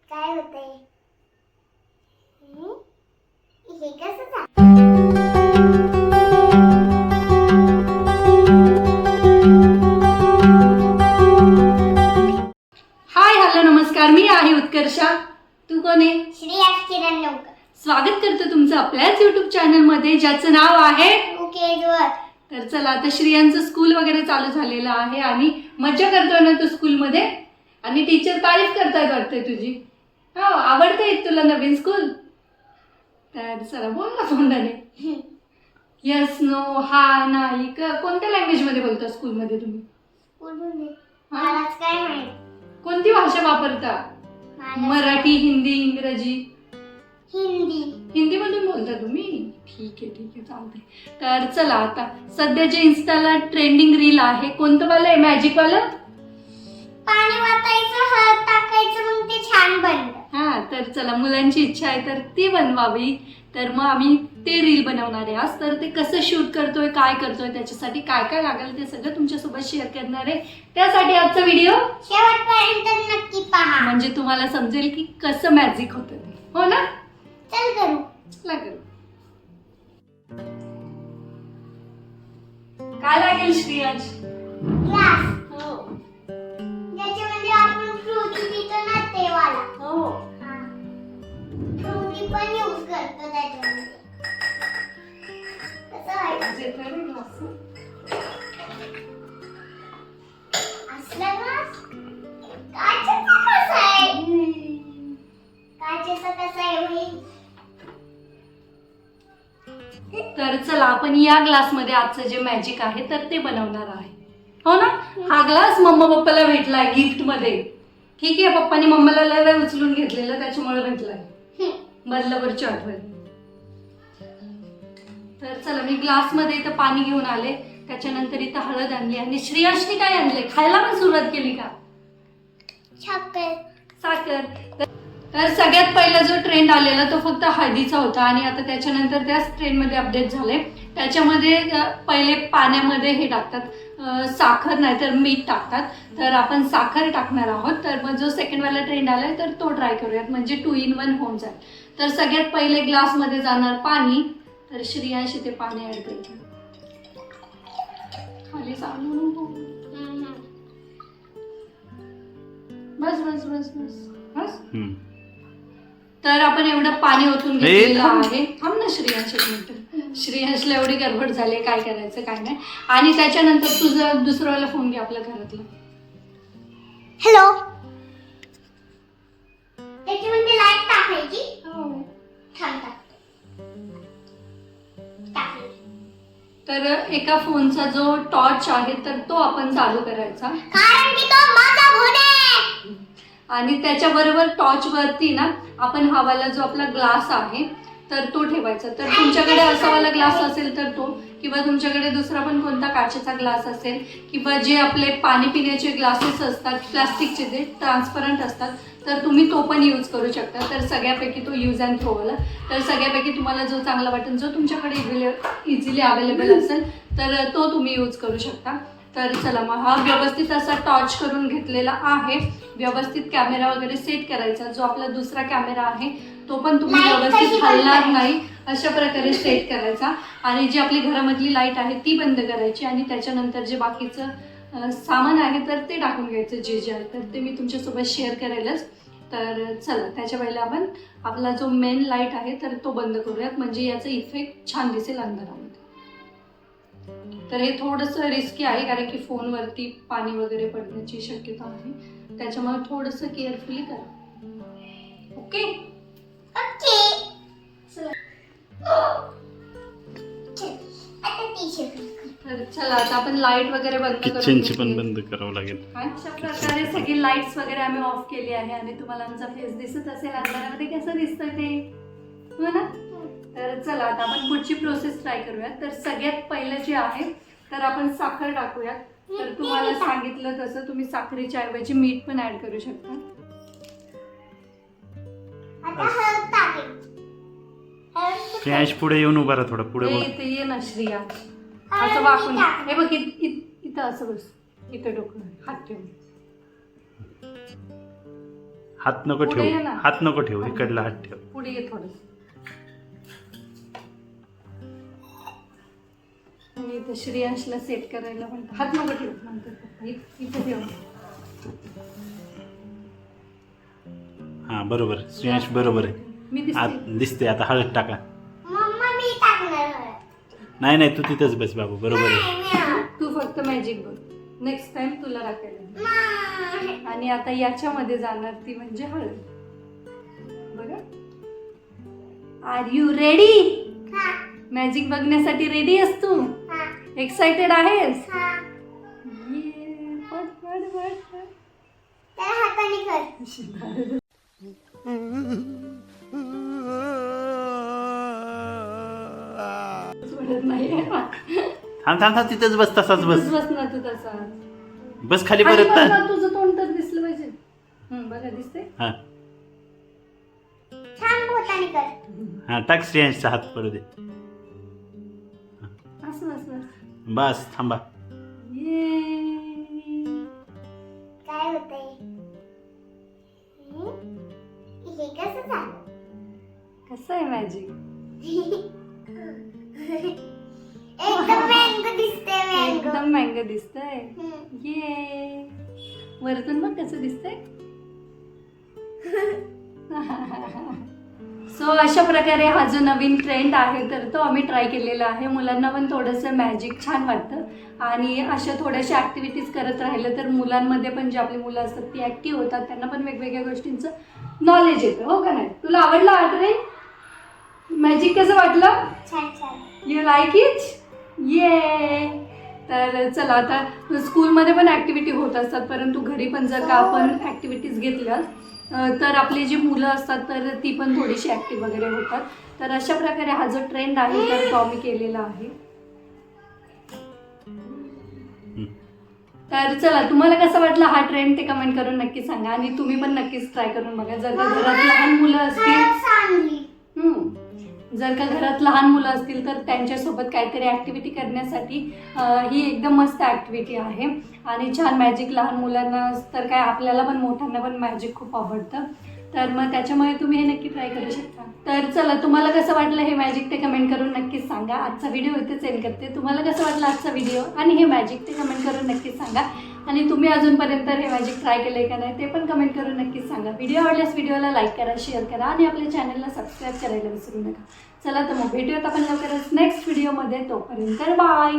काय होतंय? हे कसं हाय हॅलो नमस्कार, मी आहे उत्कर्षा. तू कोण आहे? श्रेया किरण लवकर. स्वागत करतो तुमचं आपल्याच YouTube चॅनल मध्ये, ज्याचं नाव आहे ओकेजवर. तर चला, आता श्रेयांचं स्कूल वगैरे चालू झालेलं आहे आणि मज्जा करतोय ना तू स्कूल मध्ये, आणि टीचर तारीफ करतायत वाटते तुझी. हो, आवडते तुला नवीन स्कूल? तर चला बोल ना तोंडाने. यस नो हा नाही कोणत्या लँग्वेज मध्ये बोलता स्कूल मध्ये तुम्ही? मलाच काय माहित. कोणती भाषा वापरता? मराठी, हिंदी, इंग्रजी? हिंदी मधून बोलता तुम्ही? ठीक आहे चालतंय. तर चला, आता सध्या जे इन्स्टाला ट्रेंडिंग रील आहे कोणतं वाला आहे? मॅजिक वाला? पाणी वाटायचं, हळद टाकायचं, मग ते छान बनतं. हा, तर चला, मुलांची इच्छा आहे तर ती बनवावी. तर मग आम्ही ते रील बनवणार आहे आज. तर ते कसं शूट करतोय, काय करतोय, त्याच्यासाठी काय काय लागेल ते सगळं तुमच्यासोबत शेअर करणार आहे. त्यासाठी आजचा व्हिडिओ शेवटपर्यंत नक्की पहा, म्हणजे तुम्हाला समजेल की कसं मॅजिक होतं ते. हो ना? चल करू. चला करू. काय लागेल श्रेयांश? ग्लास. हो ज्याच्यामध्ये आपण फ्रुटी पितो ना ते वाला. हो. फ्रुटी पण यूज करतो त्याच्यामध्ये. कसं वाटतं? असला ग्लास? काचेचा कसा आहे? काचेचा कसा आहे भाई? तर चला, आपण या ग्लास मध्ये आजचं जे मॅजिक आहे तर ते बनवणार आहे. हो ना? हा ग्लास मम्मा पप्पाला भेटलाय गिफ्ट मध्ये. ठीक आहे, पप्पानी मम्माला लय उचलून घेतलेलं त्याच्यामुळे भेटलाय. बदलावरची आठवण. तर चला, मी ग्लास मध्ये इथं पाणी घेऊन आले, त्याच्यानंतर इथं हळद आणली आणि श्रेयांशने काय आणले? खायला पण सुरुवात केली का? साखर. तर सगळ्यात पहिला जो ट्रेंड आलेला तो फक्त हळदीचा होता आणि आता त्याच्यानंतर त्याच ट्रेंडमध्ये अपडेट झाले. त्याच्यामध्ये पहिले पाण्यामध्ये हे टाकतात, साखर नाही तर मीठ टाकतात. तर आपण साखर टाकणार आहोत. तर मग जो सेकंडवाला ट्रेंड आलाय तर तो ट्राय करूयात, म्हणजे 2 in 1 होऊन जाईल. तर सगळ्यात पहिले ग्लासमध्ये जाणार पाणी. तर श्रेयांश इथे पाणी ऍड करतो. खाली सांगू नको. बस बस बस बस बस. तर आपण एवढं पाणी ओतून घेतलेलं आहे. थांब ना श्रेयांश एक मिनिट. श्रेयांशला एवढी गडबड झाली, काय करायचं काय नाही. आणि त्याच्यानंतर तुझं दुसऱ्याला फोन घे आपल्या घरातला. हॅलो. त्याच्यामध्ये लाईट टाकायची. छान टाकते. तर एका फोनचा जो टॉर्च आहे तर तो आपण चालू करायचा, कारण की तो माझा फोन आहे. आणि त्याच्याबरोबर टॉर्च वरती ना आपण हा वाला जो आपला ग्लास आहे तर तो ठेवायचा. तर तुमच्याकडे असा वाला ग्लास असेल तर तो, किंवा तुमच्याकडे दुसरा पण कोणता काचेचा ग्लास असेल, किंवा जे आपले पाणी पिण्याचे ग्लासेस असतात प्लास्टिकचे जे ट्रान्सपरंट असतात तर तुम्ही तो पण यूज करू शकता. तर सगळ्यापैकी तो यूज अँड थ्रोवाला. तर सगळ्यापैकी तुम्हाला जो चांगला वाटेल, जो तुमच्याकडे इझिली अवेलेबल असेल तर तो तुम्ही यूज करू शकता. तर चला, मग हा व्यवस्थित असा टॉर्च करून घेतलेला आहे. व्यवस्थित कॅमेरा वगैरे सेट करायचा. जो आपला दुसरा कॅमेरा आहे तो पण तुम्ही व्यवस्थित हलणार नाही अशा प्रकारे सेट करायचा. आणि जी आपली घरामधली लाईट आहे ती बंद करायची, आणि त्याच्यानंतर जे बाकीचं सामान आहे तर ते टाकून घ्यायचं जे आहे. तर ते मी तुमच्यासोबत शेअर करेलच. तर चला, त्याच्या वेळेला आपण आपला जो मेन लाईट आहे तर तो बंद करूयात, म्हणजे याचा इफेक्ट छान दिसेल अंधारामध्ये. तर हे थोडंसं रिस्की आहे, कारण की फोनवरती पाणी वगैरे पडण्याची शक्यता आहे. त्याच्यामुळे थोडंसं केअरफुली करा. Okay okay. तर चला, आता आपण लाईट वगैरे बंद करू. किचनची पण बंद करावं लागेल. अशा प्रकारे सगळी लाईट्स वगैरे आम्ही ऑफ केली आहे. आणि तुम्हाला आमचा फेस दिसत असेल अंधारामध्ये कसं दिसतंय ते, हो ना? तर चला, आता आपण पुढची प्रोसेस ट्राय करूयात. तर सगळ्यात पहिलं जे आहे तर आपण साखर टाकूयात. तर तुम्हाला सांगितलं तसं तुम्ही साखरेच्या ऐवजी मीठ पण ऍड करू शकता. श्रेयांश पुढे येऊन उभा राहा, थोडा पुढे बघ. इथे ये ना श्रेया, असं वाकून. हे बघ, इथं असं बस, इथं डोकं हात ठेवून. हात नको पुढे ये ठेवू, ना. हात नको ठेवू, इकडला हात ठेव. पुढे ये थोडं. आणि इथं श्रेयांशला सेट करायला पण हात नको ठेव म्हणतात पप्पा. इथं ठेव. हा बरोबर श्रेयांश, बरोबर आहे. मी आत दिसते. दिसते. आता हळद टाका. मम्मा मी टाकणार हळद. नाही नाही, तू तिथंच बस बाबू, बरोबर आहे. नाही, मी तू फक्त मॅजिक बघ. नेक्स्ट टाइम तुला टाकायला. नाही. आणि आता याच्यामध्ये जाणार ती म्हणजे हळद. बघा. Are you ready? हा, मॅजिक बघण्यासाठी रेडी आहेस तू? हा, एक्साइटेड आहेस? हा. ये, पट, पट, पट, पट. त्या हाताने कर. पडत नाहीये. थांब थांब थांब, तिथंच बस, तसाच बस. बस ना तू तसा. बस खाली खाली परत बस ना. ना, तुझं तोंड तर दिसलं पाहिजे. बघा दिसते. हा छान बोटाने कर. हा, टाक श्रेयांशचा हात पडू दे. असं असं. बस थांबा. ये. काय होतंय? हे कसं झालं? कसं आहे मॅजिक? एकदम मँगो दिसते मँगो. एकदम मँगो दिसतंय. ये. वरतून बघ कसं दिसतंय. सो अशा प्रकारे हा जो नवीन ट्रेंड आहे तर तो आम्ही ट्राय केलेला आहे. मुलांना पण थोडंसं मॅजिक छान वाटतं आणि अशा थोड्याशा ॲक्टिव्हिटीज करत राहिलं तर मुलांमध्ये पण जी आपली मुलं असतात ती ॲक्टिव्ह होतात. त्यांना पण वेगवेगळ्या गोष्टींचं नॉलेज येतं. हो का नाही? तुला आवडला हा ट्रेंड? मॅजिक कसं वाटलं? छान छान. You like it? ये. तर चला, आता स्कूलमध्ये पण ॲक्टिव्हिटी होत असतात, परंतु घरी पण जर का आपण ॲक्टिव्हिटीज घेतल्या तर आपली जी मुलं असतात तर ती पण थोडीशी ॲक्टिव्ह वगैरे होतात. तर अशा प्रकारे हा जो ट्रेंड आहे तर तो आम्ही केलेला आहे. तर चला, तुम्हाला कसं वाटलं हा ट्रेंड ते कमेंट करून नक्की सांगा आणि तुम्ही पण नक्कीच ट्राय करून बघा. जर का घरात लहान मुलं असतील हळद सांडली. जर का घरात लहान मुलं असतील तर त्यांच्यासोबत काहीतरी ॲक्टिव्हिटी करण्यासाठी ही एकदम मस्त ॲक्टिव्हिटी आहे. आणि छान मॅजिक लहान मुलांना तर काय, आपल्याला पण मोठ्यांना पण मॅजिक खूप आवडतं. तर मग त्याच्यामुळे तुम्ही हे नक्की ट्राय करू शकता. तर चला, तुम्हाला कसं वाटलं हे मॅजिक ते कमेंट करून नक्कीच सांगा. आजचा व्हिडिओ इथेच एंड करते. तुम्हाला कसं वाटलं आजचा व्हिडिओ आणि हे मॅजिक ते कमेंट करून नक्कीच सांगा. आणि तुम्ही अजूनपर्यंत हे मॅजिक ट्राय केलं आहे का नाही ते पण कमेंट करून नक्कीच सांगा. व्हिडिओ आवडल्यास व्हिडिओला लाईक करा, शेअर करा आणि आपल्या चॅनलला सबस्क्राईब करायला विसरू नका. चला तर मग भेटूयात आपण लवकरच नेक्स्ट व्हिडिओमध्ये. तोपर्यंत बाय.